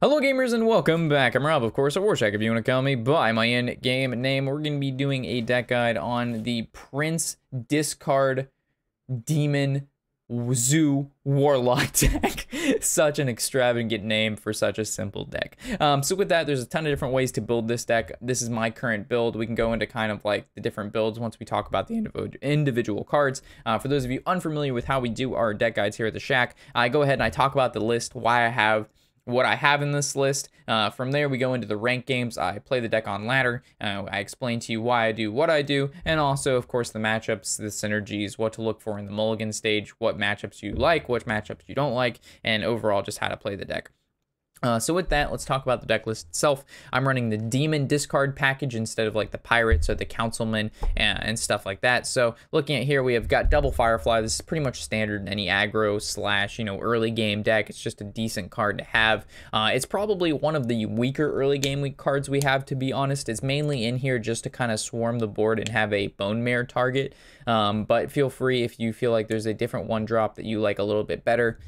Hello gamers and welcome back. I'm Rob, of course, or Warshack if you want to call me by my in-game name. We're going to be doing a deck guide on the Prince Discard Demon Zoo Warlock deck. Such an extravagant name for such a simple deck. So with that, there's a ton of different ways to build this deck. This is my current build. We can go into kind of like the different builds once we talk about the individual cards. For those of you unfamiliar with how we do our deck guides here at the Shack, I go ahead and I talk about the list, why I have what I have in this list. From there, we go into the rank games. I play the deck on ladder. I explain to you why I do what I do, and also, of course, the matchups, the synergies, what to look for in the mulligan stage, what matchups you like, what matchups you don't like, and overall just how to play the deck. So with that, let's talk about the deck list itself. I'm running the Demon discard package instead of like the Pirates or the Councilman and stuff like that. So looking at here, we have got double Firefly. This is pretty much standard in any aggro slash, early game deck. It's just a decent card to have. It's probably one of the weaker early game week cards we have, to be honest. It's mainly in here just to kind of swarm the board and have a Bone Mare target. But feel free if you feel like there's a different one drop that you like a little bit better,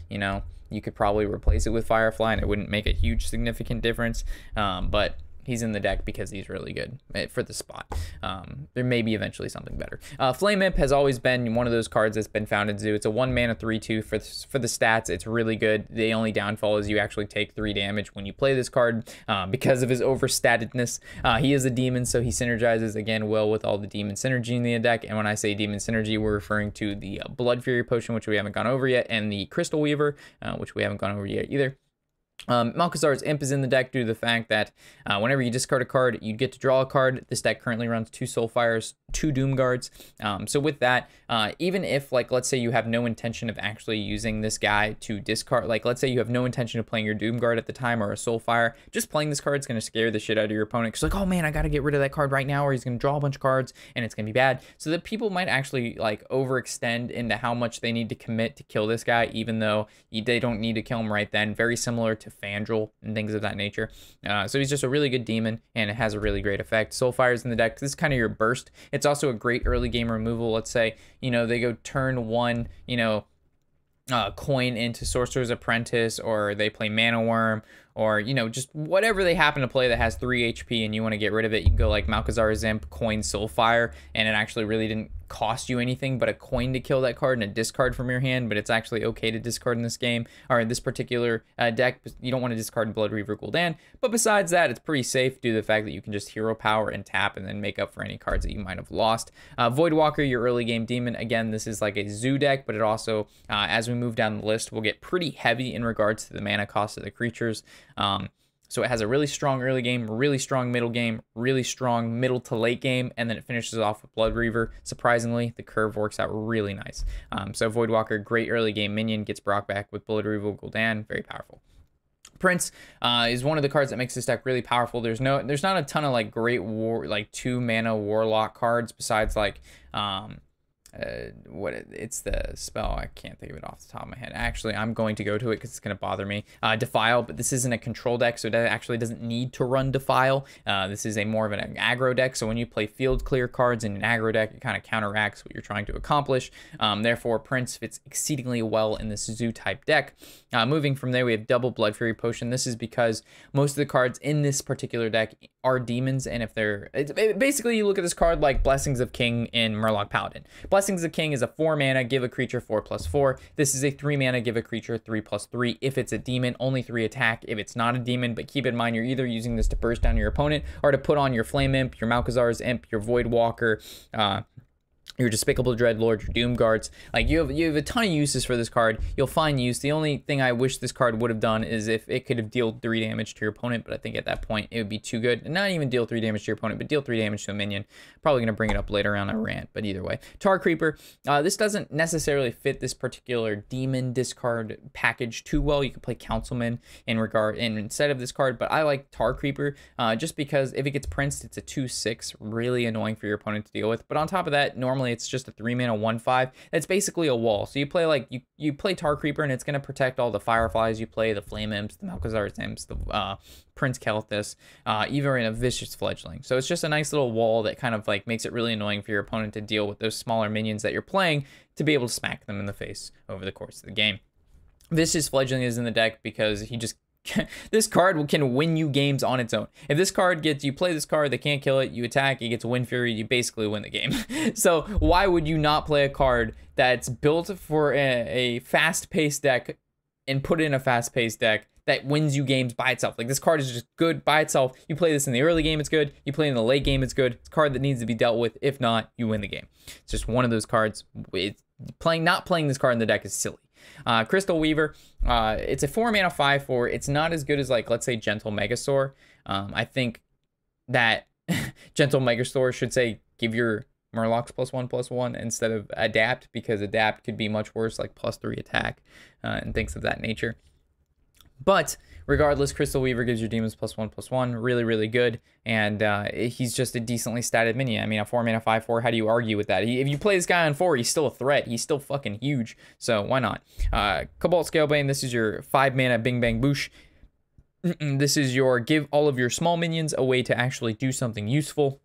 you could probably replace it with Firefly and it wouldn't make a huge significant difference, but he's in the deck because he's really good for the spot. There may be eventually something better. Flame Imp has always been one of those cards that's been found in Zoo. It's a 1-mana 3/2 for the stats. It's really good. The only downfall is you actually take 3 damage when you play this card because of his overstatedness. He is a demon, so he synergizes again well with all the demon synergy in the deck. And when I say demon synergy, we're referring to the Blood Fury Potion, which we haven't gone over yet, and the Crystal Weaver, which we haven't gone over yet either. Malchezaar's Imp is in the deck due to the fact that whenever you discard a card, you get to draw a card. This deck currently runs 2 Soulfires, 2 Doom Guards. So with that, even if, like, let's say you have no intention of actually using this guy to discard, like, let's say you have no intention of playing your Doom Guard at the time or a Soulfire, just playing this card is going to scare the shit out of your opponent. Because, like, oh man, I got to get rid of that card right now or he's going to draw a bunch of cards and it's going to be bad. So that people might actually, like, overextend into how much they need to commit to kill this guy, even though they don't need to kill him right then. Very similar to Fandral and things of that nature. So he's just a really good demon and it has a really great effect. Soulfire's in the deck. This is kind of your burst. It's also a great early game removal. Let's say, they go turn 1, coin into Sorcerer's Apprentice, or they play Mana Worm, or just whatever they happen to play that has 3 HP and you want to get rid of it. You can go like Malchezaar's Imp, coin Soulfire, and it actually really didn't cost you anything but a coin to kill that card and a discard from your hand, but it's actually okay to discard in this game, or in this particular deck. You don't want to discard Blood Reaver Gul'dan, but besides that, it's pretty safe due to the fact that you can just hero power and tap and then make up for any cards that you might have lost. Voidwalker, your early game demon. Again, this is like a Zoo deck, but it also, as we move down the list, will get pretty heavy in regards to the mana cost of the creatures. So it has a really strong early game, really strong middle game, really strong middle to late game, and then it finishes off with Blood Reaver. Surprisingly, the curve works out really nice. So Voidwalker, great early game minion, gets brought back with Blood Reaver Gul'dan, very powerful. Prince is one of the cards that makes this deck really powerful. There's not a ton of like great 2-mana Warlock cards besides like it's the spell, I can't think of it off the top of my head. Actually, I'm going to go to it because it's going to bother me. Defile, but this isn't a control deck, so it actually doesn't need to run Defile. This is more of an aggro deck, so when you play field clear cards in an aggro deck, it kind of counteracts what you're trying to accomplish. Therefore, Prince fits exceedingly well in this Zoo type deck. Moving from there, we have double Blood Fury Potion. This is because most of the cards in this particular deck are demons, and if basically you look at this card like Blessings of King in Murloc Paladin. Blessings of King is a 4-mana, give a creature 4/4. This is a 3-mana, give a creature 3/3. If it's a demon, only 3 attack. If it's not a demon, but keep in mind you're either using this to burst down your opponent or to put on your Flame Imp, your Malchezaar's Imp, your Voidwalker, your Despicable Dreadlord, your Doom Guards. Like, you have a ton of uses for this card. You'll find use. The only thing I wish this card would have done is if it could have dealt 3 damage to your opponent, but I think at that point it would be too good. And not even deal 3 damage to your opponent, but deal 3 damage to a minion. Probably going to bring it up later on a rant, but either way. Tar Creeper. This doesn't necessarily fit this particular demon discard package too well. You can play Councilman instead of this card, but I like Tar Creeper just because if it gets princed, it's a 2/6, really annoying for your opponent to deal with. But on top of that, normally it's just a 3-mana 1/5. That's basically a wall. So you play like you play Tar Creeper and it's going to protect all the Fireflies you play, the Flame Imps, the Malchezaar's Imps, the Prince Kelthus, even in a Vicious Fledgling. So it's just a nice little wall that kind of like makes it really annoying for your opponent to deal with those smaller minions that you're playing to be able to smack them in the face over the course of the game. Vicious Fledgling is in the deck because he just this card can win you games on its own. If this card gets, you play this card, they can't kill it, you attack, it gets a Wind Fury, you basically win the game. So why would you not play a card that's built for a fast-paced deck and put in a fast-paced deck that wins you games by itself? Like, this card is just good by itself. You play this in the early game, it's good. You play in the late game, it's good. It's a card that needs to be dealt with. If not, you win the game. It's just one of those cards. Not playing this card in the deck is silly. Crystal Weaver, it's a 4-mana 5/4. It's not as good as, like, let's say Gentle Megasaur. I think that Gentle Megasaur should say give your Murlocs +1/+1 instead of Adapt, because Adapt could be much worse, like +3 attack and things of that nature. But regardless, Crystal Weaver gives your demons +1/+1. Really, really good. And he's just a decently statted minion. I mean, a 4-mana 5/4, how do you argue with that? If you play this guy on 4, he's still a threat. He's still fucking huge. So why not? Cobalt Scalebane, this is your 5-mana Bing Bang Boosh. This is your give all of your small minions a way to actually do something useful.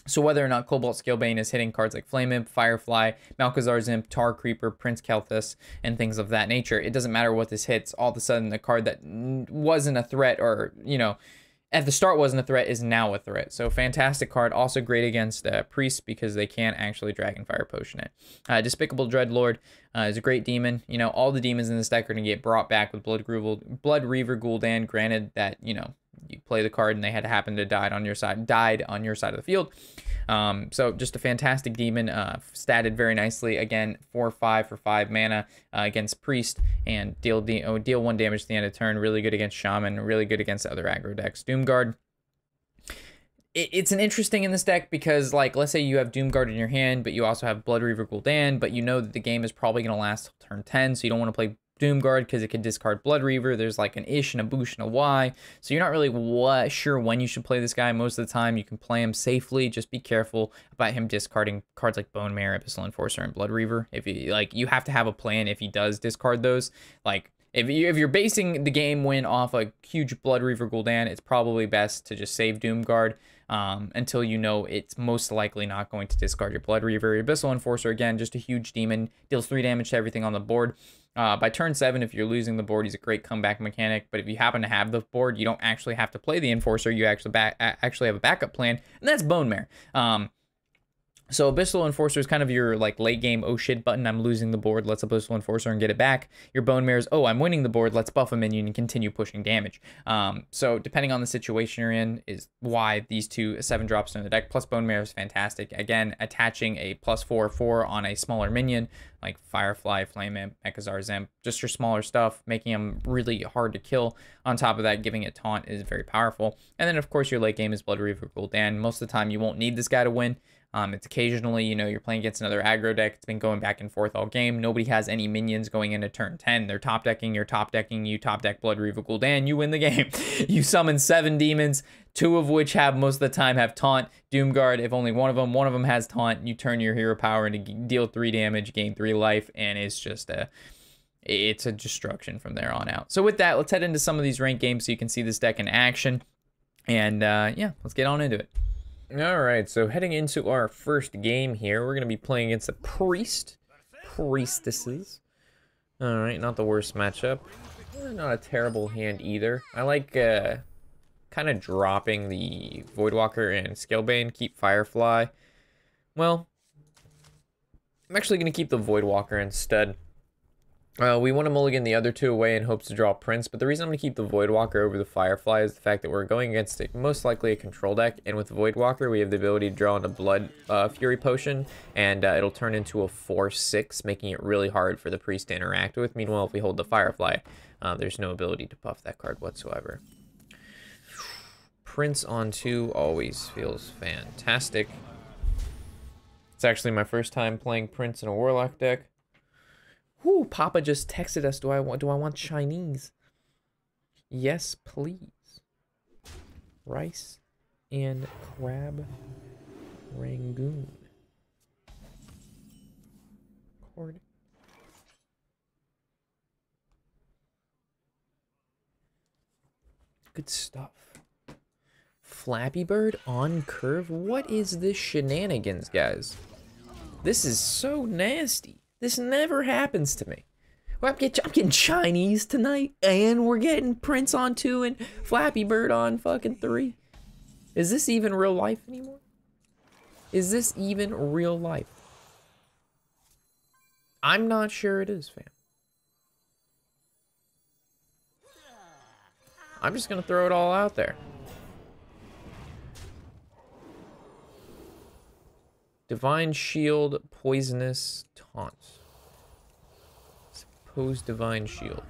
So whether or not Cobalt Scalebane is hitting cards like Flame Imp, Firefly, Malchezaar's Imp, Tar Creeper, Prince Kelthus, and things of that nature, it doesn't matter what this hits. All of a sudden, the card that wasn't a threat, or, you know, at the start wasn't a threat, is now a threat. So fantastic card. Also great against priests, because they can't actually Dragonfire Potion it. Despicable Dreadlord is a great demon. You know, all the demons in this deck are going to get brought back with Blood Reaver Gul'dan. Granted that, you know, you play the card and they had to happen to died on your side of the field. So just a fantastic demon, statted very nicely. Again, 4/5 for 5 mana against Priest, and deal 1 damage at the end of turn. Really good against Shaman, really good against other aggro decks. Doomguard. It's an interesting in this deck because, like, let's say you have Doomguard in your hand, but you also have Blood Reaver Gul'dan, but you know that the game is probably going to last till turn 10, so you don't want to play Doomguard because it can discard Blood Reaver. There's like an ish and a boosh and a Y, so you're not really sure when you should play this guy. Most of the time you can play him safely. Just be careful about him discarding cards like Bone Mare, Abyssal Enforcer, and Blood Reaver. If you like, you have to have a plan if he does discard those. Like, if you're basing the game win off a huge Blood Reaver Gul'dan, it's probably best to just save Doomguard until you know it's most likely not going to discard your Blood Reaver. Abyssal Enforcer, again, just a huge demon, deals 3 damage to everything on the board. By turn 7, if you're losing the board, he's a great comeback mechanic. But if you happen to have the board, you don't actually have to play the Enforcer. You actually have a backup plan, and that's Bone Mare. So Abyssal Enforcer is kind of your, like, late game, oh shit button, I'm losing the board, let's Abyssal Enforcer and get it back. Your Bone Mare is, oh, I'm winning the board, let's buff a minion and continue pushing damage. So depending on the situation you're in is why these two 7-drops in the deck. Plus Bone Mare is fantastic. Again, attaching a +4/4 on a smaller minion, like Firefly, Flame Imp, Malchezaar's Imp, just your smaller stuff, making them really hard to kill. On top of that, giving it taunt is very powerful. And then, of course, your late game is Blood Reaver Gul'dan. Most of the time, you won't need this guy to win. It's occasionally, you know, you're playing against another aggro deck. It's been going back and forth all game. Nobody has any minions going into turn 10. They're top decking, you're top decking, you top deck Blood Reaver Gul'dan, you win the game. You summon 7 demons, 2 of which most of the time have taunt. Doomguard, if only one of them has taunt, you turn your hero power into deal 3 damage, gain 3 life, and it's just it's a destruction from there on out. So with that, let's head into some of these ranked games so you can see this deck in action. And yeah, let's get on into it. Alright, so heading into our first game here, we're going to be playing against a priestesses. Alright, not the worst matchup. Not a terrible hand either. I like kind of dropping the Voidwalker and Scalebane, keep Firefly. Well, I'm actually going to keep the Voidwalker instead. We want to mulligan the other 2 away in hopes to draw Prince, but the reason I'm going to keep the Voidwalker over the Firefly is the fact that we're going against most likely a control deck, and with the Voidwalker we have the ability to draw in a Blood Fury Potion, and it'll turn into a 4/6, making it really hard for the Priest to interact with. Meanwhile, if we hold the Firefly, there's no ability to buff that card whatsoever. Prince on 2 always feels fantastic. It's actually my first time playing Prince in a Warlock deck. Whoo, Papa just texted us, do I want Chinese? Yes, please. Rice and crab rangoon. Cord. Good stuff. Flappy Bird on curve? What is this shenanigans, guys? This is so nasty. This never happens to me. Well, I'm getting Chinese tonight, and we're getting Prince on 2 and Flappy Bird on fucking 3. Is this even real life anymore? Is this even real life? I'm not sure it is, fam. I'm just gonna throw it all out there. Divine Shield, Poisonous Taunt. Suppose Divine Shield.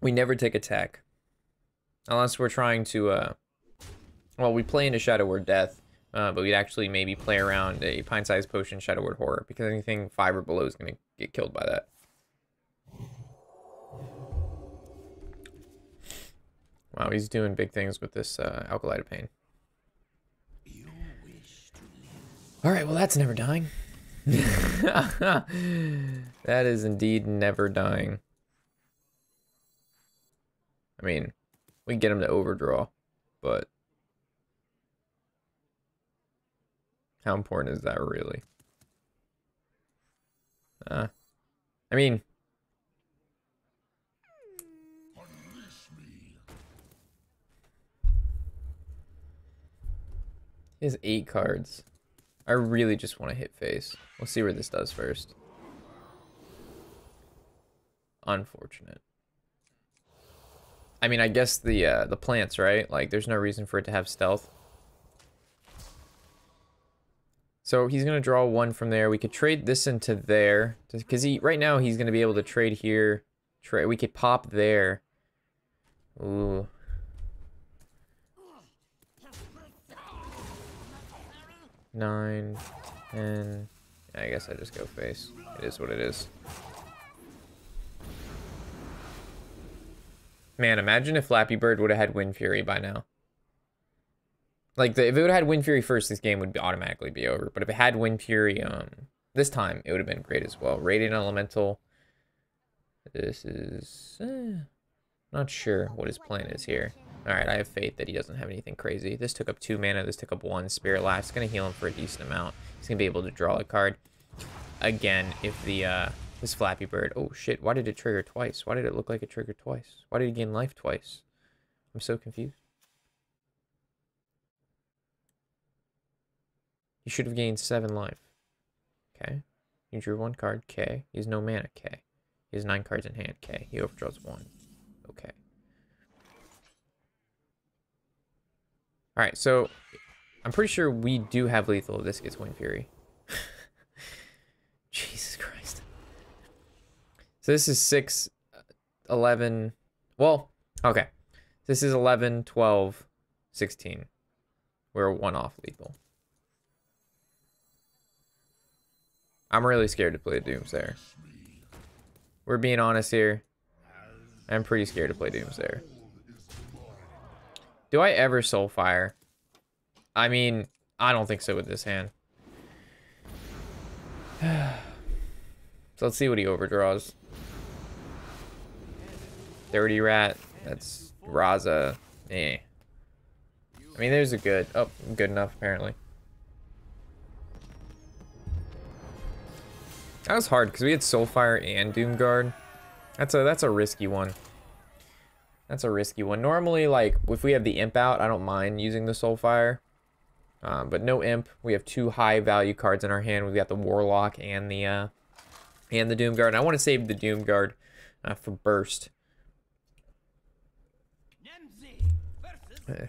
We never take attack. Unless we're trying to, well, we play into Shadow Word Death, but we'd actually maybe play around a Pint-Sized Potion Shadow Word Horror, because anything 5 or below is going to get killed by that. Wow, he's doing big things with this Alkali to Pain. Alright, well that's never dying. That is indeed never dying. I mean, we can get him to overdraw, but how important is that really? I mean, he has 8 cards. I really just want to hit face. We'll see where this does first. Unfortunate. I mean, I guess the plants, right? Like, there's no reason for it to have stealth. So he's gonna draw 1 from there. We could trade this into there, because right now he's gonna be able to trade here. We could pop there. Ooh. Nine, 10. I guess I just go face. It is what it is. Man, imagine if Flappy Bird would have had Wind Fury by now. Like, if it would have had Wind Fury first, this game would automatically be over. But if it had Wind Fury this time, it would have been great as well. Radiant Elemental. This is... not sure what his plan is here. Alright, I have faith that he doesn't have anything crazy. This took up 2 mana, this took up 1. Spirit Last. It's going to heal him for a decent amount. He's going to be able to draw a card. Again, if this Flappy Bird... Oh, shit. Why did it trigger twice? Why did it look like it triggered twice? Why did it gain life twice? I'm so confused. He should have gained 7 life. Okay. He drew 1 card. K. He has no mana. K. He has 9 cards in hand. K. He overdraws 1. Okay. Alright, so I'm pretty sure we do have lethal if this gets Wind Fury. Jesus Christ. So this is 6, 11. Well, okay. This is 11, 12, 16. We're 1 off lethal. I'm really scared to play Doomsayer. We're being honest here. I'm pretty scared to play Doomsayer. Do I ever Soulfire? I mean, I don't think so with this hand. So let's see what he overdraws. 30 Rat. That's Raza. Eh. I mean, there's a good... Oh, good enough, apparently. That was hard, because we had Soulfire and Doomguard. That's a risky one. That's a risky one. Normally, like, if we have the Imp out, I don't mind using the Soulfire. But no Imp. We have 2 high-value cards in our hand. We've got the Warlock and the Doomguard. And I want to save the Doomguard for Burst.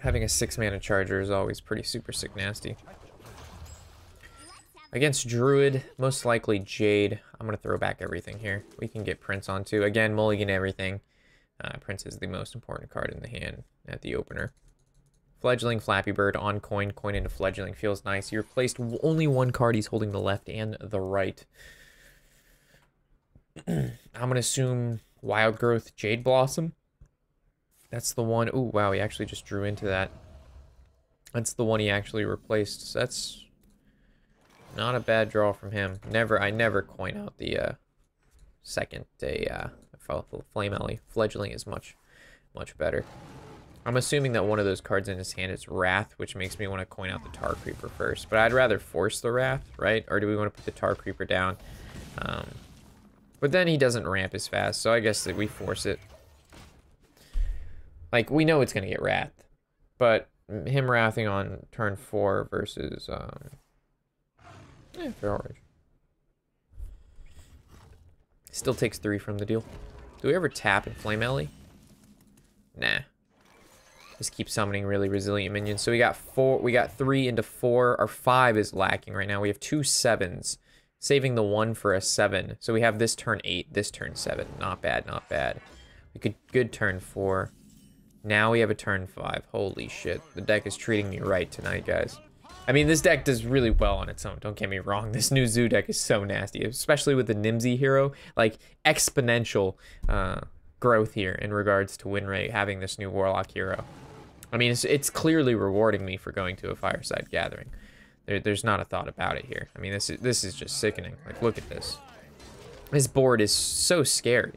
Having a 6-mana charger is always pretty super sick nasty. Against Druid, most likely Jade. I'm going to throw back everything here. We can get Prince on too. Again, mulligan everything. Prince is the most important card in the hand at the opener. Fledgling, Flappy Bird, on coin. Coin into Fledgling. Feels nice. He replaced only 1 card. He's holding the left and the right. I'm going to assume Wild Growth, Jade Blossom. That's the one. Oh, wow. He actually just drew into that. That's the one he actually replaced. So that's... not a bad draw from him. I never coin out the second Flame Alley. Fledgling is much better. I'm assuming that one of those cards in his hand is Wrath, which makes me want to coin out the Tar Creeper first. But I'd rather force the Wrath, right? Or do we want to put the Tar Creeper down? But then he doesn't ramp as fast, so I guess that we force it. Like, we know it's going to get Wrath. But him Wrathing on turn 4 versus... fair orange. Still takes 3 from the deal. Do we ever tap and Flame Ellie? Nah. Just keep summoning really resilient minions. So we got 3 into 4. Our 5 is lacking right now. We have 2 7s. Saving the 1 for a 7. So we have this turn 8, this turn 7. Not bad, not bad. We could good turn 4. Now we have a turn 5. Holy shit. The deck is treating me right tonight, guys. I mean, this deck does really well on its own. Don't get me wrong. This new Zoo deck is so nasty, especially with the Nimsy hero. Like, exponential growth here in regards to win rate having this new Warlock hero. I mean, it's clearly rewarding me for going to a Fireside Gathering. There's not a thought about it here. I mean, this is just sickening. Like, look at this. This board is so scary.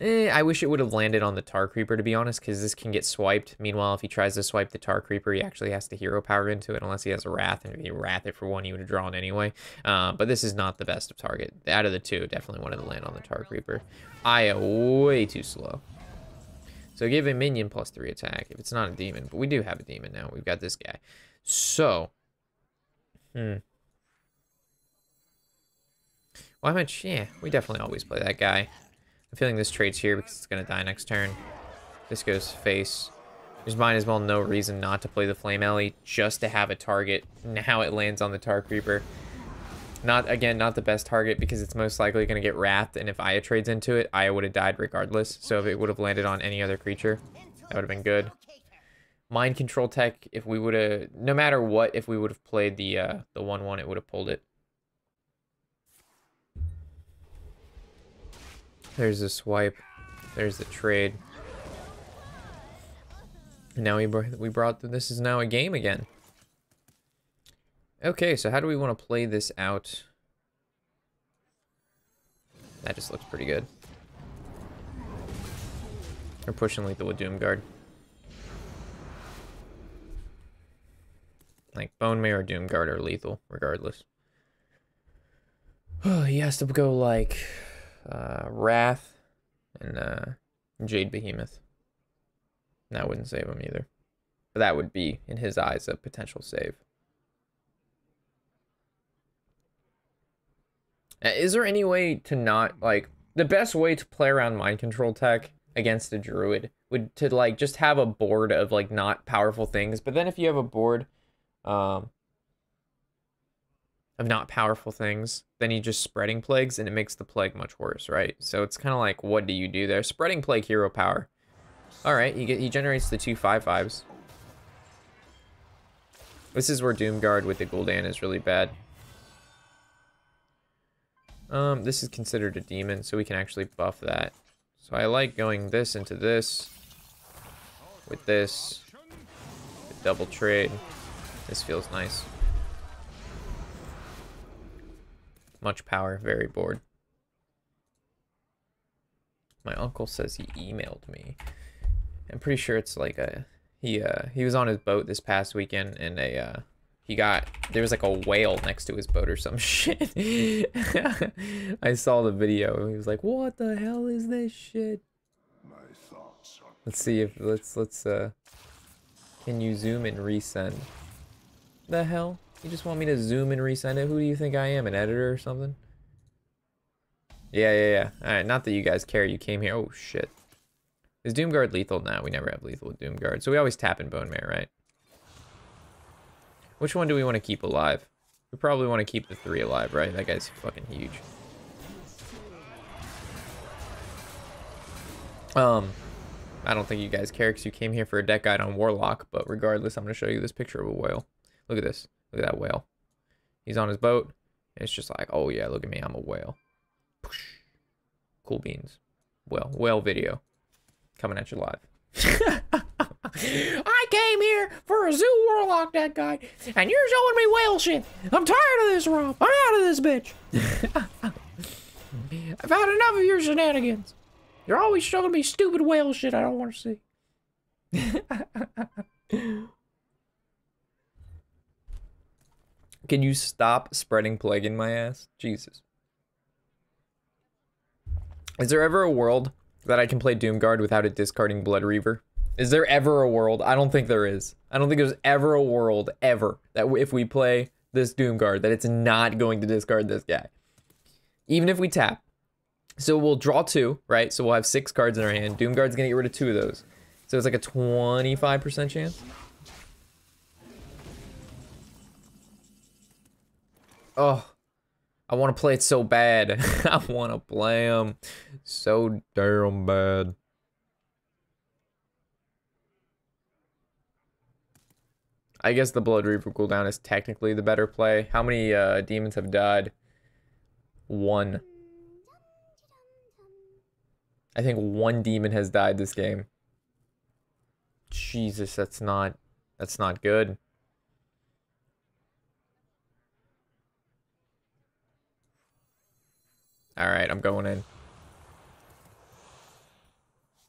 I wish it would have landed on the Tar Creeper, to be honest, because this can get swiped. Meanwhile, if he tries to swipe the Tar Creeper, he actually has to hero power into it, unless he has a Wrath, and if he Wrath it for 1, he would have drawn anyway. But this is not the best of target. Out of the 2, definitely wanted to land on the Tar Creeper. Aya, way too slow. So give a minion plus 3 attack, if it's not a demon. But we do have a demon now. We've got this guy. So, why much? Yeah, we definitely always play that guy. I'm feeling this trade's here because it's going to die next turn. This goes face. There's might as well no reason not to play the Flame Ellie just to have a target. Now it lands on the Tar Creeper. Not the best target because it's most likely going to get Wrathed, and if Aya trades into it, Aya would have died regardless. So if it would have landed on any other creature, that would have been good. Mind Control Tech, if we would have, no matter what, if we would have played the 1/1, it would have pulled it. There's the swipe. There's the trade. And now we brought this is now a game again. Okay, so how do we want to play this out? That just looks pretty good. We're pushing lethal with Doomguard. Like, Bone Mare or Doomguard are lethal, regardless. He has to go, like, Wrath and Jade Behemoth. That wouldn't save him either. But that would be, in his eyes, a potential save. Is there any way to not, like, the best way to play around Mind Control Tech against a Druid would to, like, just have a board of, like, not powerful things. But then if you have a board of not powerful things, then you're just spreading plagues, and it makes the plague much worse, right? So it's kind of like, what do you do there? Spreading plague, hero power. All right, he generates the 2 5/5s. This is where Doomguard with the Gul'dan is really bad. This is considered a demon, so we can actually buff that. So I like going this into this with this, with double trade. This feels nice. Much power, very bored. My uncle says he emailed me. I'm pretty sure it's like a he was on his boat this past weekend, and there was like a whale next to his boat or some shit. I saw the video. He was like, "What the hell is this shit?" Let's see if let's can you zoom and resend? The hell? You just want me to zoom and resend it? Who do you think I am, an editor or something? Yeah. Alright, not that you guys care. You came here. Oh, shit. Is Doomguard lethal? Nah, we never have lethal with Doomguard. So we always tap in Bone Mare, right? Which one do we want to keep alive? We probably want to keep the 3 alive, right? That guy's fucking huge. I don't think you guys care because you came here for a deck guide on Warlock, but regardless, I'm going to show you this picture of a whale. Look at this. Look at that whale. He's on his boat. And it's just like, oh yeah, look at me, I'm a whale. Cool beans. Whale video. Coming at you live. I came here for a Zoo Warlock deck guide, and you're showing me whale shit. I'm tired of this, Rob. I'm out of this bitch. I've had enough of your shenanigans. You're always showing me stupid whale shit I don't want to see. Can you stop spreading plague in my ass? Jesus. Is there ever a world that I can play Doomguard without it discarding Blood Reaver? Is there ever a world? I don't think there is. I don't think there's ever a world, ever, that if we play this Doomguard, that it's not going to discard this guy. Even if we tap. So we'll draw 2, right? So we'll have 6 cards in our hand. Doomguard's gonna get rid of 2 of those. So it's like a 25% chance. Oh, I want to play it so bad. I want to play him so damn bad. I guess the Blood Reaver cooldown is technically the better play. How many demons have died? 1. I think 1 demon has died this game. Jesus, that's not good. All right, I'm going in.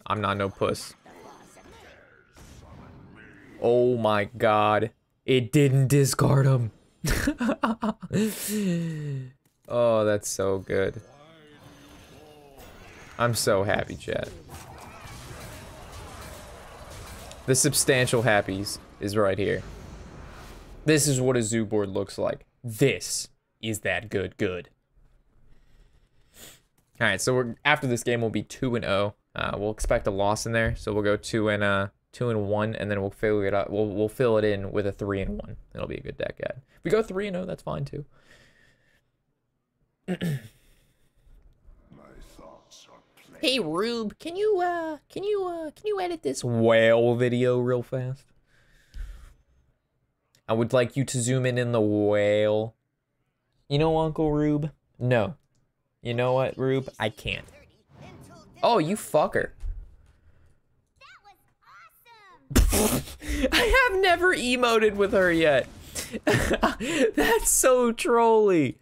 I'm not no puss. Oh my god. It didn't discard him. Oh, that's so good. I'm so happy, chat. The substantial happies is right here. This is what a zoo board looks like. This is that good. All right, so after this game, we'll be 2-0. We'll expect a loss in there, so we'll go 2-1, and then we'll fill it up. We'll fill it in with a 3-1. It'll be a good deck, guide. If we go 3-0, that's fine too. Hey Rube, can you edit this whale video real fast? I would like you to zoom in the whale. You know, Uncle Rube? No. You know what, Rube? I can't. Oh, you fucker. That was awesome. I have never emoted with her yet. That's so trolly.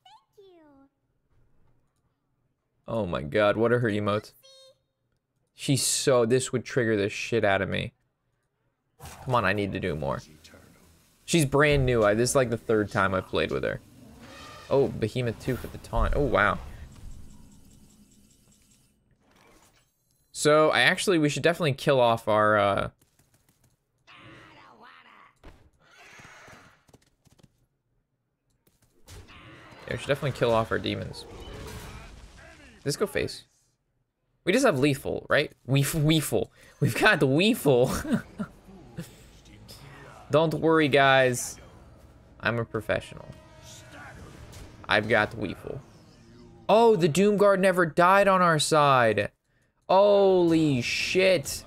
Thank you. Oh my god, what are her emotes? She's so... This would trigger the shit out of me. Come on, I need to do more. She's brand new. This is like the 3rd time I've played with her. Oh, Behemoth 2 for the taunt. Oh, wow. So, we should definitely kill off our, Yeah, we should definitely kill off our demons. Let's go face. We just have lethal, right? Weeful. We've got the Weeful. Don't worry, guys. I'm a professional. I've got the Weeful. Oh, the Doomguard never died on our side. Holy shit.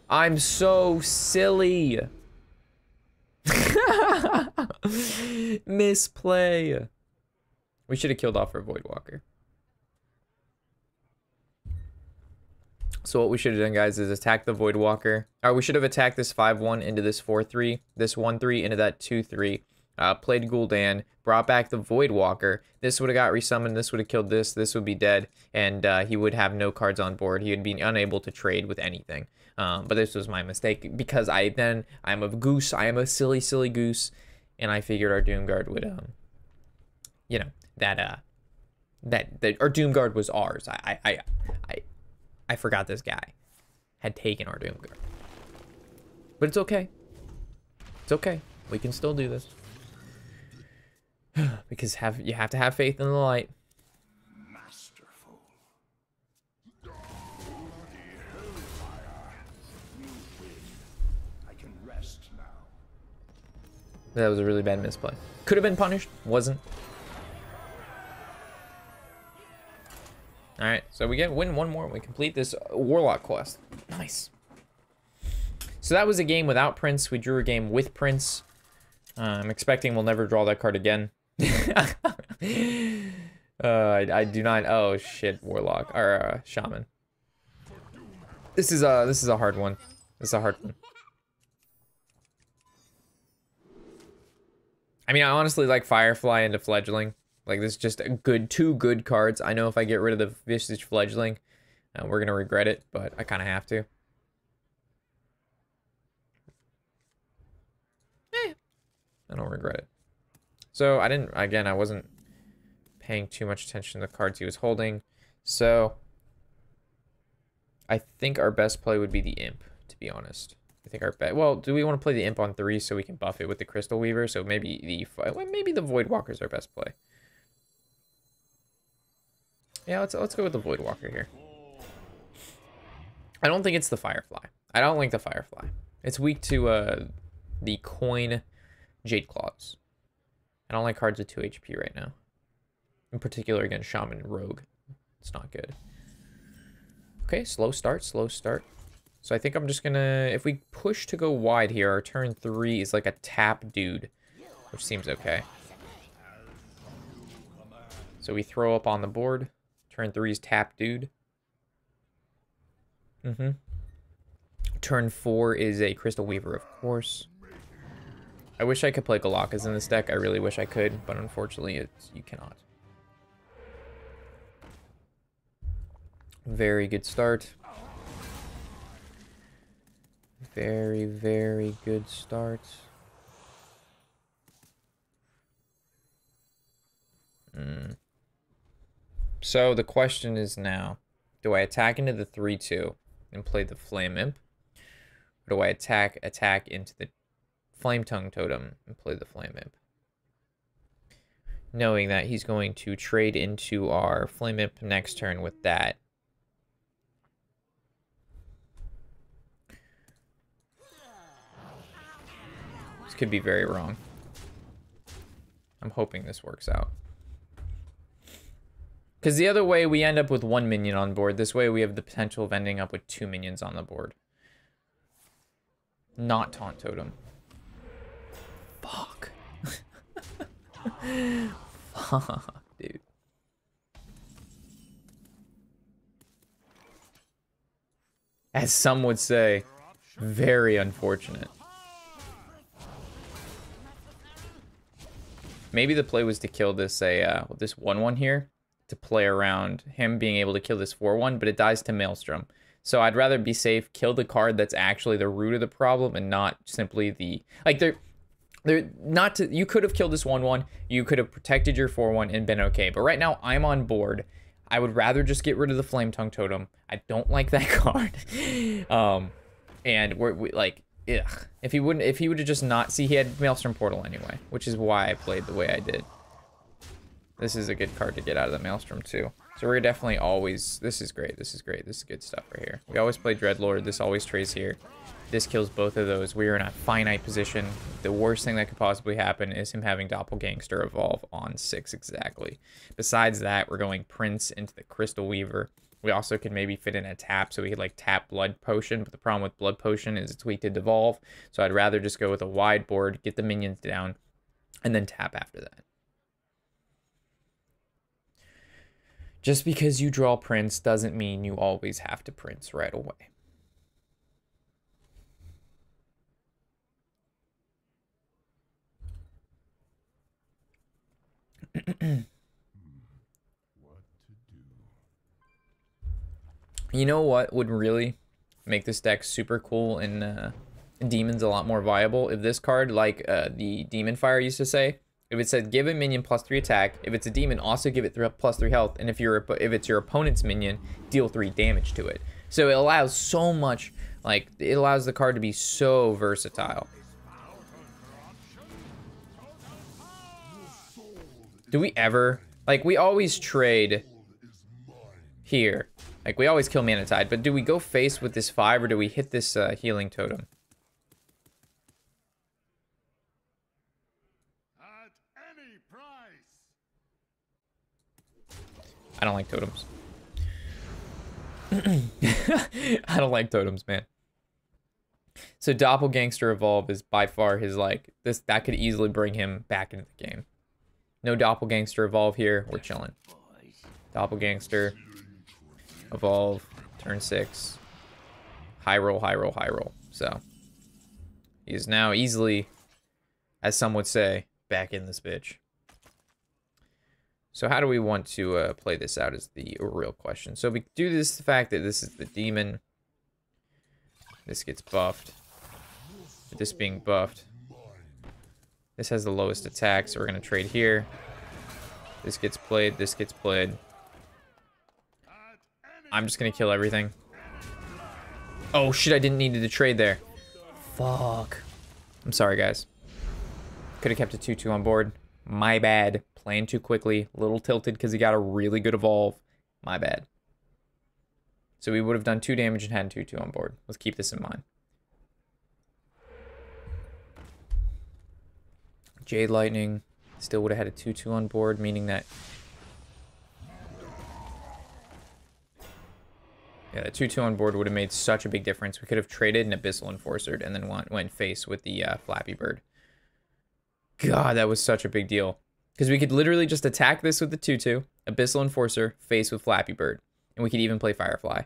I'm so silly. Misplay. We should have killed off our Voidwalker. So what we should have done, guys, is attack the Voidwalker. Or we should have attacked this 5-1 into this 4-3. This 1-3 into that 2-3. Played Gul'dan, brought back the Voidwalker. This would have got resummoned, this would have killed this would be dead, and he would have no cards on board. He would be unable to trade with anything. But this was my mistake, because I'm a goose, I am a silly goose, and I figured our Doomguard would, you know, that our Doomguard was ours. I forgot this guy had taken our Doomguard. But it's okay. It's okay. We can still do this. Because you have to have faith in the light. Masterful. I can rest now. That was a really bad misplay. Could have been punished, wasn't. All right, so we win 1 more. We complete this Warlock quest. Nice. So that was a game without Prince. We drew a game with Prince. I'm expecting we'll never draw that card again. I do not. Oh shit, Warlock or Shaman. This is a hard one. This is a hard one. I mean, I honestly like Firefly into Fledgling. Like, this is just a two good cards. I know if I get rid of the Visage Fledgling, We're going to regret it, but I kind of have to. I don't regret it. So I wasn't paying too much attention to the cards he was holding. So I think our best play would be the Imp, to be honest. I think our bet. Well, do we want to play the Imp on 3 so we can buff it with the Crystal Weaver? So maybe the Void Walker is our best play. Yeah, let's go with the Void Walker here. I don't think it's the Firefly. I don't like the Firefly. It's weak to the Coin Jade Claws. I don't like cards with 2 HP right now. In particular against Shaman and Rogue. It's not good. Okay, slow start, slow start. So I think I'm just gonna, if we push to go wide here, our turn 3 is like a tap dude, which seems okay. So we throw up on the board. Turn 3 is tap dude. Turn 4 is a Crystal Weaver, of course. I wish I could play Galakas in this deck. I really wish I could, but unfortunately, you cannot. Very good start. Very, very good start. So the question is now, do I attack into the 3/2 and play the Flame Imp? Or do I attack into the Flame Tongue Totem and play the Flame Imp? Knowing that he's going to trade into our Flame Imp next turn with that. This could be very wrong. I'm hoping this works out. Because the other way we end up with 1 minion on board. This way we have the potential of ending up with 2 minions on the board. Not Taunt Totem. Fuck. Fuck, dude. As some would say, very unfortunate. Maybe the play was to kill this this 1/1 here, to play around him being able to kill this 4/1, but it dies to Maelstrom. So I'd rather be safe, kill the card that's actually the root of the problem, and not simply the you could have killed this 1/1, you could have protected your 4/1 and been okay. But right now I'm on board. I would rather just get rid of the Flame Tongue Totem. I don't like that card. And we like, ugh. If he would have just not, see, he had Maelstrom Portal anyway, which is why I played the way I did. This is a good card to get out of the Maelstrom too. So we're definitely always, this is great, this is great, this is good stuff right here. We always play Dreadlord, this always trays here. This kills both of those. We are in a finite position. The worst thing that could possibly happen is him having Doppelgangster evolve on 6 exactly. Besides that, we're going Prince into the Crystal Weaver. We also could maybe fit in a tap, so we could like tap Blood Potion, but the problem with Blood Potion is it's weak to Devolve, so I'd rather just go with a wide board, get the minions down, and then tap after that. Just because you draw Prince doesn't mean you always have to Prince right away. You know what would really make this deck super cool and Demons a lot more viable? If this card, like the Demon Fire used to say, if it said give a minion +3 attack, if it's a demon, also give it +3 health, and if it's your opponent's minion, deal 3 damage to it. So it allows so much, like, it allows the card to be so versatile. Do we ever, like, we always trade here. Like, we always kill Mana Tide, but do we go face with this 5, or do we hit this Healing Totem? At any price. I don't like totems. I don't like totems, man. So Doppelgangster Evolve is by far his, like, that could easily bring him back into the game. No Doppelgangster Evolve here, we're chilling. Doppelgangster Evolve, turn 6. High roll, high roll, high roll. So he is now easily, as some would say, back in this bitch. So how do we want to play this out is the real question. So we do this, the fact that this is the demon. This gets buffed. With this being buffed. This has the lowest attack, so we're going to trade here. This gets played, this gets played. I'm just going to kill everything. Oh shit, I didn't need to trade there. Fuck. I'm sorry, guys. Could have kept a 2-2 on board. My bad. Playing too quickly. A little tilted because he got a really good evolve. My bad. So we would have done 2 damage and had 2-2 on board. Let's keep this in mind. Jade Lightning. Still would have had a 2-2 on board, meaning that... Yeah, the 2-2 on board would have made such a big difference. We could have traded an Abyssal Enforcer and then went face with the Flappy Bird. God, that was such a big deal. Because we could literally just attack this with the 2-2, Abyssal Enforcer, face with Flappy Bird. And we could even play Firefly.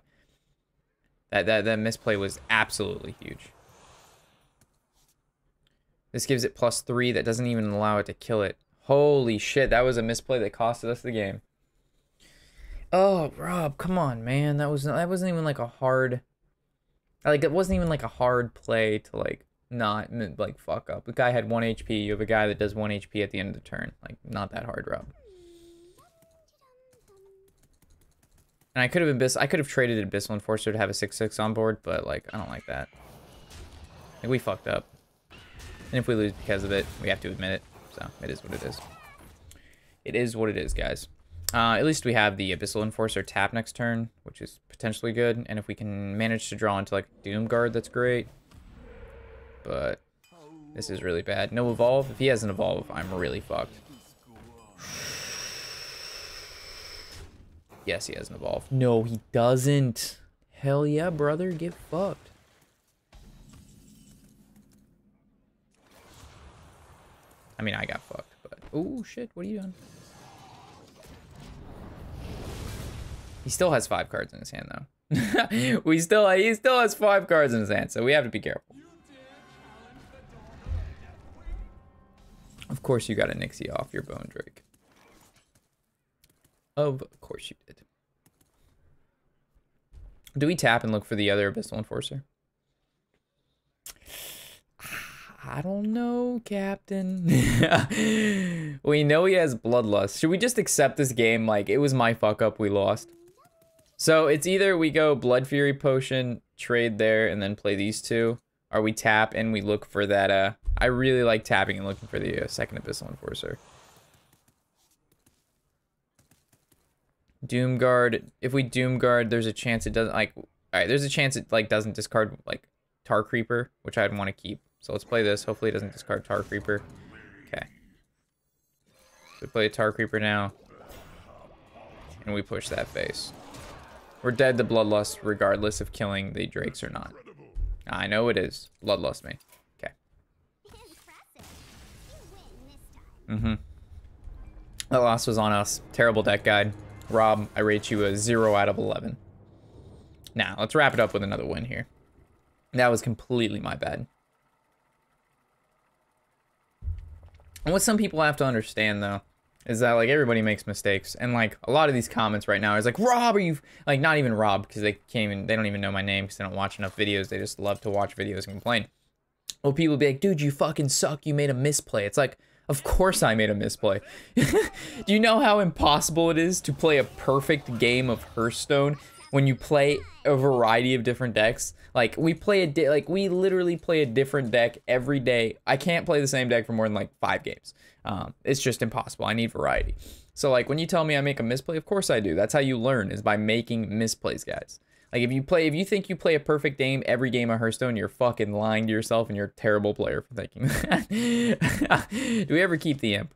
That misplay was absolutely huge. This gives it +3. That doesn't even allow it to kill it. Holy shit, that was a misplay that costed us the game. Oh, Rob, come on, man. That wasn't even like a hard... Like, it wasn't even like a hard play to, like, not, like, fuck up. The guy had 1 HP. You have a guy that does 1 HP at the end of the turn. Like, not that hard, Rob. And I could have traded an Abyssal Enforcer to have a 6-6 on board, but, like, I don't like that. Like, we fucked up. And if we lose because of it, we have to admit it. So, it is what it is. It is what it is, guys. At least we have the Abyssal Enforcer tap next turn, which is potentially good. And if we can manage to draw into, like, Doomguard, that's great. But this is really bad. No evolve. If he has an evolve, I'm really fucked. Yes, he has an evolve. No, he doesn't. Hell yeah, brother. Get fucked. I mean, I got fucked, but... Oh, shit. What are you doing? He still has 5 cards in his hand, though. He still has 5 cards in his hand, so we have to be careful. Of course you got a Nixie off your Bone Drake. Of course you did. Do we tap and look for the other Abyssal Enforcer? I don't know, Captain. We know he has Bloodlust. Should we just accept this game like it was my fuck up, we lost? So it's either we go Blood Fury Potion, trade there, and then play these 2, or we tap and we look for that, I really like tapping and looking for the second Abyssal Enforcer. Doomguard. If we Doomguard, there's a chance it doesn't, like... Alright, there's a chance it, like, doesn't discard, like, Tar Creeper, which I'd want to keep. So let's play this. Hopefully it doesn't discard Tar Creeper. Okay. So we play a Tar Creeper now. And we push that face. We're dead to Bloodlust regardless of killing the Drakes or not. I know it is. Bloodlust me. Okay. That loss was on us. Terrible deck guide. Rob, I rate you a 0 out of 11. Now, let's wrap it up with another win here. That was completely my bad. And what some people have to understand, though, is that, like, everybody makes mistakes. And, like, a lot of these comments right now is like, Rob, are you... Like, not even Rob, because they don't even know my name, because they don't watch enough videos. They just love to watch videos and complain. Well, people be like, dude, you fucking suck. You made a misplay. It's like, of course I made a misplay. Do you know how impossible it is to play a perfect game of Hearthstone when you play a variety of different decks? Like, we literally play a different deck every day. I can't play the same deck for more than, like, 5 games. It's just impossible. I need variety. So, like, when you tell me I make a misplay, of course I do. That's how you learn, is by making misplays, guys. Like, if you think you play a perfect game every game of Hearthstone, you're fucking lying to yourself, and you're a terrible player for thinking that. Do we ever keep the Imp?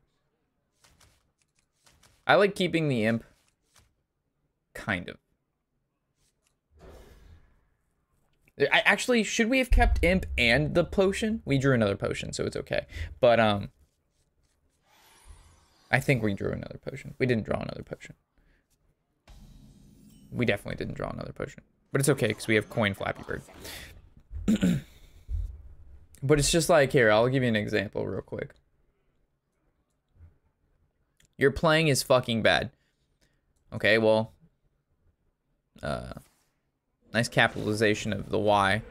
I like keeping the Imp. Kind of. Actually, should we have kept Imp and the potion? We drew another potion, so it's okay. But, I think we drew another potion. We didn't draw another potion. We definitely didn't draw another potion. But it's okay, because we have coin Flappy Bird. But it's just like, here, I'll give you an example real quick. Your playing is fucking bad. Okay, well, nice capitalization of the Y. It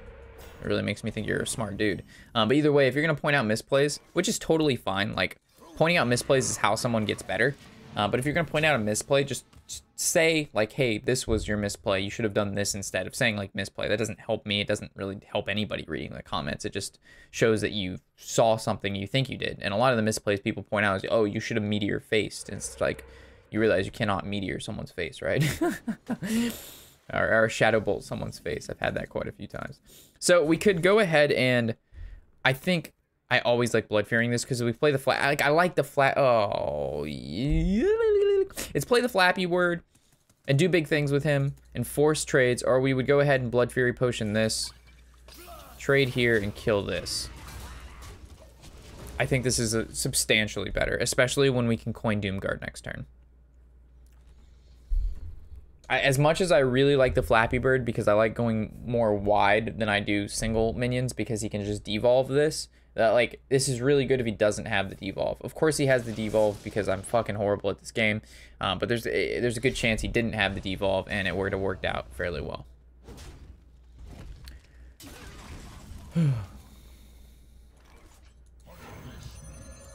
really makes me think you're a smart dude. But either way, if you're gonna point out misplays, which is totally fine, like pointing out misplays is how someone gets better. But if you're gonna point out a misplay, just say like, hey, this was your misplay. You should have done this instead of saying like misplay. That doesn't help me. It doesn't really help anybody reading the comments. It just shows that you saw something you think you did. And a lot of the misplays people point out is, oh, you should have meteor faced. And it's like, you realize you cannot meteor someone's face, right? or shadow bolt someone's face. I've had that quite a few times. So we could go ahead and I think I always like blood fearing this because we play the flat. I like the flat. Oh, yeah. It's play the flappy word and do big things with him and force trades, or we would go ahead and blood fury potion this, trade here and kill this. I think this is substantially better, especially when we can coin Doomguard next turn. As much as I really like the Flappy Bird because I like going more wide than I do single minions because he can just devolve this, like, this is really good if he doesn't have the devolve. Of course he has the devolve because I'm fucking horrible at this game, but there's a good chance he didn't have the devolve and it would have worked out fairly well.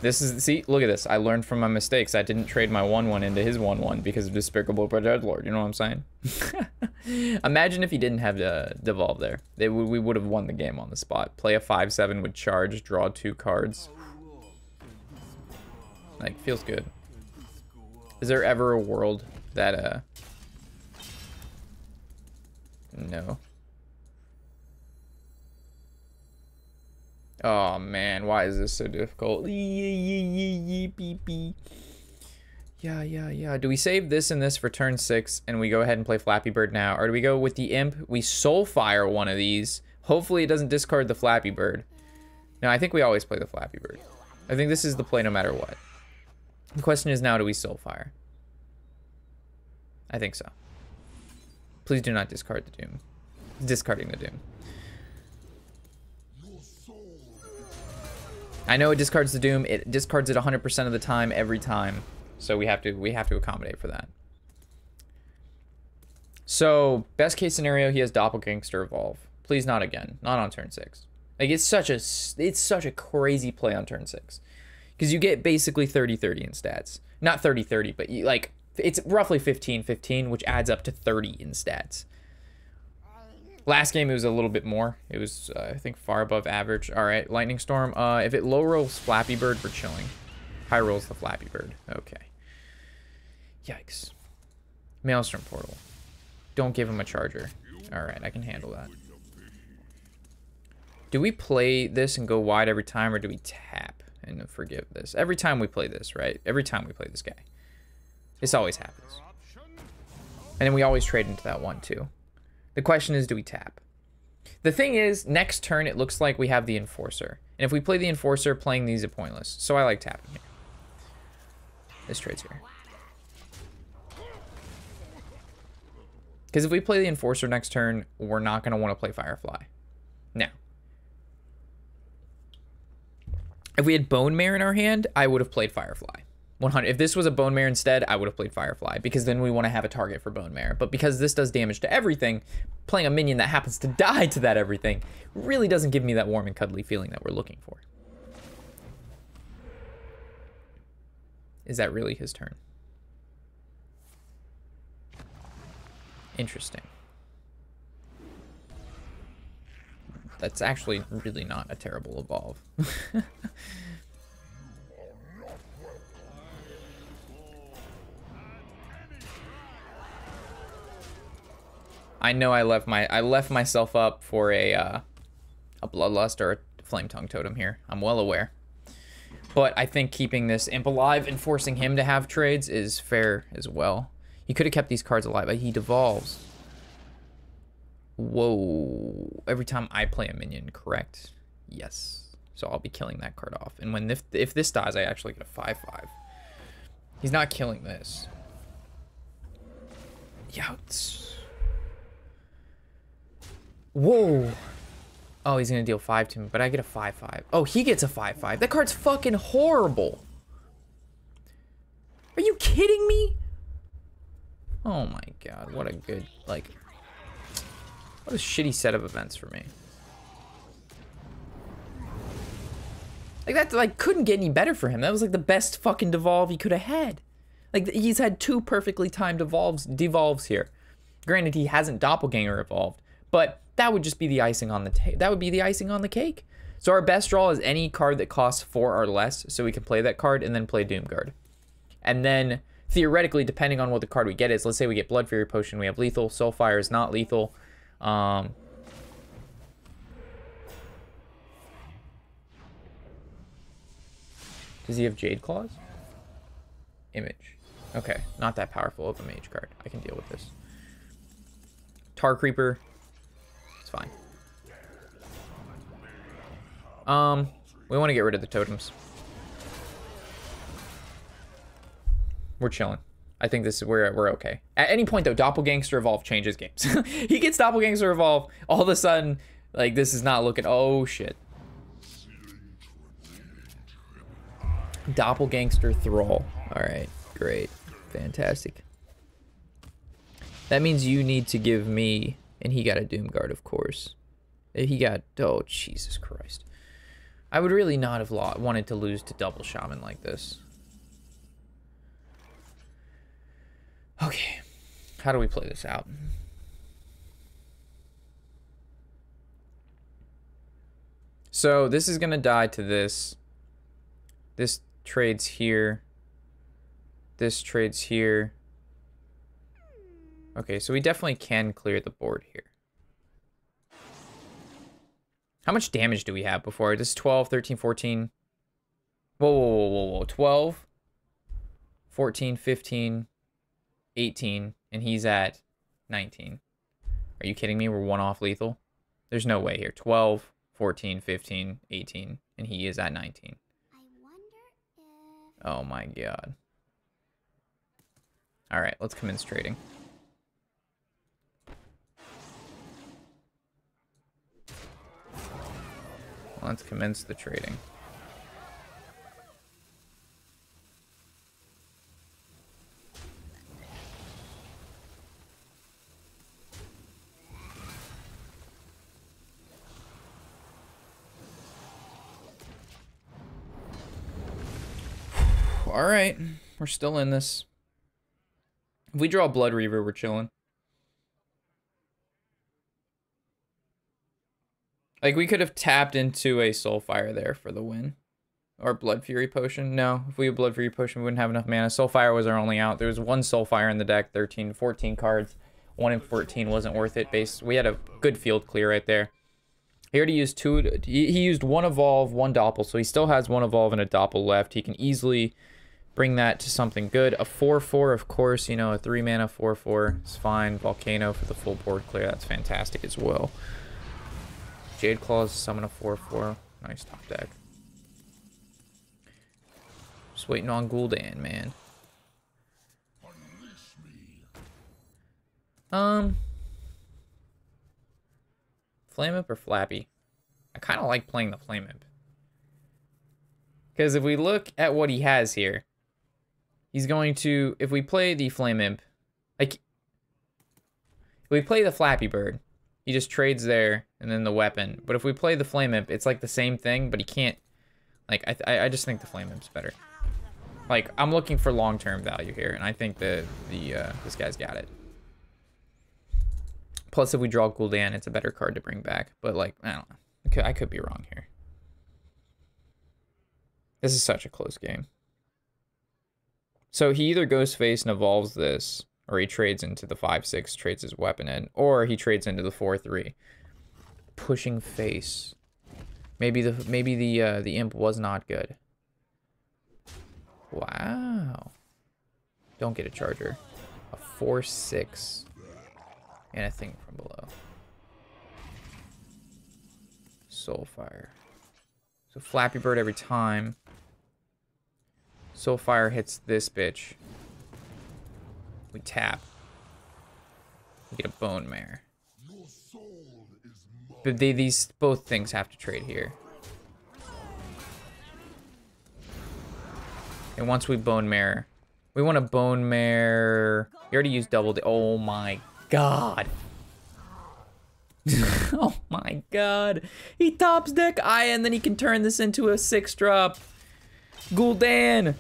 This is, see, look at this. I learned from my mistakes. I didn't trade my 1/1 into his 1/1 because of Despicable Dreadlord. You know what I'm saying? Imagine if he didn't have the devolve there. We would have won the game on the spot. Play a 5/7 with charge, draw 2 cards. Like, feels good. Is there ever a world that, no. Oh man, why is this so difficult? Yeah. Do we save this and this for turn 6 and we go ahead and play Flappy Bird now? Or do we go with the Imp? We Soulfire one of these. Hopefully it doesn't discard the Flappy Bird. No, I think we always play the Flappy Bird. I think this is the play no matter what. The question is now, do we Soulfire? I think so. Please do not discard the Doom. Discarding the Doom. I know it discards the Doom. It discards it 100% of the time, every time. So we have to accommodate for that. So best case scenario, he has Doppelgangster Evolve. Please not again. Not on turn 6. Like it's such a crazy play on turn 6, because you get basically 30-30 in stats. Not 30-30, but you, like it's roughly 15-15, which adds up to 30 in stats. Last game, it was a little bit more. It was, I think, far above average. All right, Lightning Storm. If it low rolls Flappy Bird, we're chilling. High rolls the Flappy Bird. Okay. Yikes. Maelstrom Portal. Don't give him a charger. All right, I can handle that. Do we play this and go wide every time, or do we tap and forgive this? Every time we play this, right? Every time we play this guy. This always happens. And then we always trade into that one, too. The question is, do we tap? The thing is, next turn, it looks like we have the Enforcer. And if we play the Enforcer, playing these are pointless. So I like tapping here. This trade's here. Because if we play the Enforcer next turn, we're not going to want to play Firefly. Now, if we had Bone Mare in our hand, I would have played Firefly. 100. If this was a Bone Mare instead, I would have played Firefly, because then we want to have a target for Bone Mare. But because this does damage to everything, playing a minion that happens to die to that everything really doesn't give me that warm and cuddly feeling that we're looking for. Is that really his turn? Interesting. That's actually really not a terrible evolve. I know I left myself up for a Bloodlust or a Flame Tongue Totem here. I'm well aware. But I think keeping this Imp alive and forcing him to have trades is fair as well. He could have kept these cards alive, but he devolves. Whoa. Every time I play a minion, correct? Yes. So I'll be killing that card off. And when if this dies, I actually get a 5/5. He's not killing this. Youts. Whoa. Oh, he's gonna deal 5 to me, but I get a 5/5. Oh, he gets a 5/5. That card's fucking horrible. Are you kidding me? Oh my god, what a good, like, what a shitty set of events for me. Like, that, like, couldn't get any better for him. That was, like, the best fucking devolve he could have had. Like, he's had 2 perfectly timed devolves here. Granted, he hasn't doppelganger evolved, but that would just be the icing on the that would be the icing on the cake. So our best draw is any card that costs 4 or less, so we can play that card and then play Doomguard. And then, theoretically, depending on what the card we get is, let's say we get Blood Fury Potion, we have lethal, Soulfire is not lethal. Does he have Jade Claws? Image. Okay, not that powerful of a mage card. I can deal with this. Tar Creeper. It's fine. We want to get rid of the totems. We're chilling. I think this is where we're okay. At any point, though, Doppelgangster Evolve changes games. He gets Doppelgangster Evolve, all of a sudden, like, this is not looking... Oh, shit. Doppelgangster Thrall. Alright, great. Fantastic. That means you need to give me... And he got a Doomguard, of course. He got... Oh, Jesus Christ. I would really not have wanted to lose to double Shaman like this. Okay. How do we play this out? So, this is going to die to this. This trades here. This trades here. Okay, so we definitely can clear the board here. How much damage do we have before? This is 12, 13, 14. Whoa, whoa, whoa, whoa, whoa. 12, 14, 15, 18, and he's at 19. Are you kidding me? We're 1 off lethal? There's no way here. 12, 14, 15, 18, and he is at 19. Oh my god. Alright, let's commence trading. Let's commence the trading. Alright, we're still in this. If we draw Blood Reaver, we're chilling. Like, we could have tapped into a Soulfire there for the win. Or Blood Fury Potion. No, if we had Blood Fury Potion, we wouldn't have enough mana. Soulfire was our only out. There was 1 Soulfire in the deck, 13, 14 cards. 1 in 14 wasn't worth it. We had a good field clear right there. He already used 2. He used 1 Evolve, 1 Doppel, so he still has 1 Evolve and a Doppel left. He can easily bring that to something good. A 4/4, of course, you know, a 3 mana 4/4 is fine. Volcano for the full board clear, that's fantastic as well. Jade Claws, summon a 4/4. Nice top deck. Just waiting on Gul'dan, man. Flame Imp or Flappy? I kind of like playing the Flame Imp. Because if we look at what he has here, he's going to, if we play the Flame Imp, like, if we play the Flappy Bird, he just trades there, and then the weapon. But if we play the Flame Imp, it's like the same thing, but he can't, like, I just think the Flame Imp's better. Like, I'm looking for long-term value here, and I think that this guy's got it. Plus, if we draw Gul'dan, it's a better card to bring back. But, like, I don't know. I could be wrong here. This is such a close game. So he either goes face and evolves this, or he trades into the 5/6, trades his weapon in, or he trades into the 4/3. Pushing face. Maybe the imp was not good. Wow. Don't get a charger. A 4/6 and a thing from below. Soulfire. So Flappy Bird every time. Soulfire hits this bitch. We tap. We get a Bone Mare. But these both things have to trade here. And once we Bone Mare, We want a Bone Mare. You already used double. Oh my god. Oh my god. He tops deck Aya, and then he can turn this into a 6-drop. Gul'dan,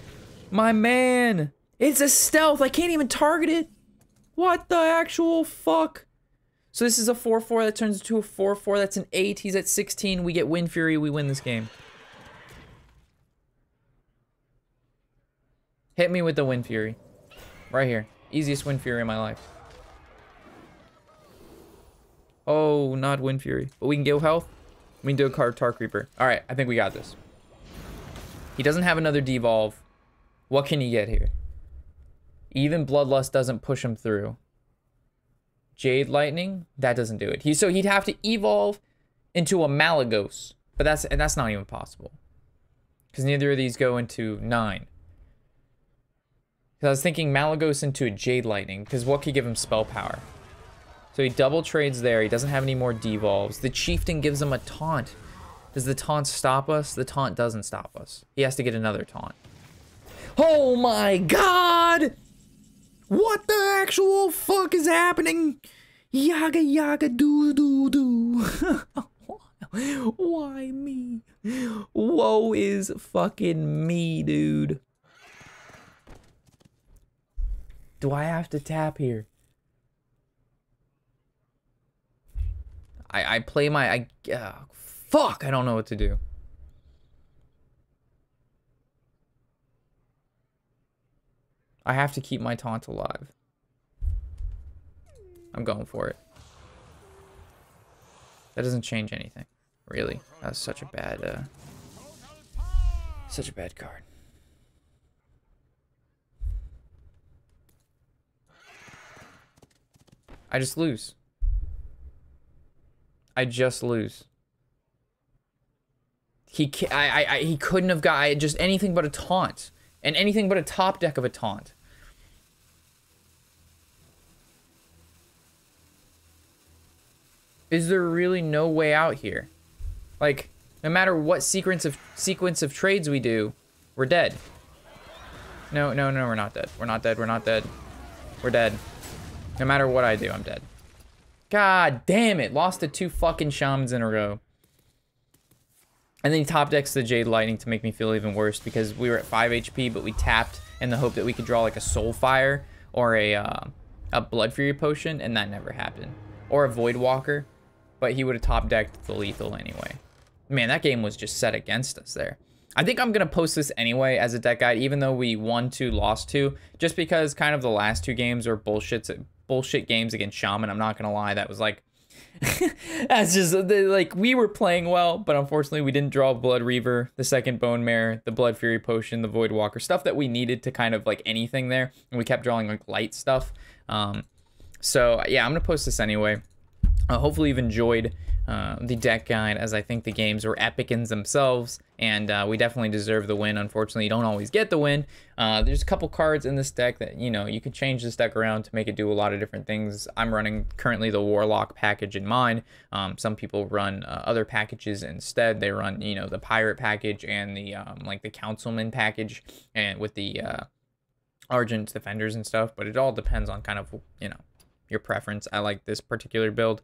my man. It's a stealth. I can't even target it. What the actual fuck? So this is a 4-4 that turns into a 4-4. That's an 8. He's at 16. We get Wind Fury. We win this game. Hit me with the Wind Fury. Right here. Easiest Wind Fury in my life. Oh, not Wind Fury. But we can get health. We can do a card Tar Creeper. Alright, I think we got this. He doesn't have another devolve. What can he get here? Even Bloodlust doesn't push him through. Jade Lightning? That doesn't do it. So he'd have to evolve into a Malagos. But that's not even possible. Because neither of these go into 9. Because I was thinking Malagos into a Jade Lightning. Because what could give him spell power? So he double trades there. He doesn't have any more devolves. The Chieftain gives him a taunt. Does the taunt stop us? The taunt doesn't stop us. He has to get another taunt. Oh my god! What the actual fuck is happening? Yaga yaga doo doo doo. Why me? Woe is fucking me, dude. Do I have to tap here? I play my... fuck, I don't know what to do. I have to keep my taunt alive. I'm going for it. That doesn't change anything, really. That's such a bad card. I just lose. I just lose. He couldn't have got just anything but a taunt. And anything but a top deck of a taunt. Is there really no way out here? Like, no matter what sequence of trades we do, we're dead. No, we're not dead. We're not dead. We're not dead. We're dead. No matter what I do, I'm dead. God damn it. Lost to 2 fucking Shamans in a row. And then he top decks the Jade Lightning to make me feel even worse because we were at 5 HP, but we tapped in the hope that we could draw like a Soulfire or a Blood Fury potion, and that never happened. Or a Void Walker, but he would have top decked the lethal anyway. Man, that game was just set against us there. I think I'm going to post this anyway as a deck guide, even though we won 2, lost 2, just because kind of the last 2 games were bullshit games against Shaman. I'm not going to lie, that was like... That's just like we were playing well, but unfortunately we didn't draw Blood Reaver, the second Bone Mare, the Blood Fury potion, the Void Walker, stuff that we needed to kind of like anything there, and we kept drawing like light stuff. So yeah, I'm gonna post this anyway. Hopefully you've enjoyed the deck guide, as I think the games were epic in themselves, and we definitely deserve the win. Unfortunately, you don't always get the win. There's a couple cards in this deck that, you know, you could change this deck around to make it do a lot of different things. I'm running currently the Warlock package in mine. Some people run other packages instead. They run, you know, the Pirate package and the like the Councilman package, and with the Argent Defenders and stuff, but it all depends on kind of, you know, your preference. I like this particular build.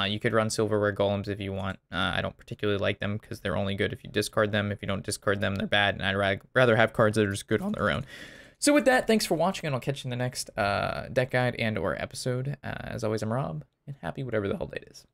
You could run Silverware Golems if you want. I don't particularly like them because they're only good if you discard them. If you don't discard them, they're bad, and I'd rather have cards that are just good on their own. So with that, thanks for watching, and I'll catch you in the next deck guide and or episode. As always, I'm Rob, and happy whatever the hell date is.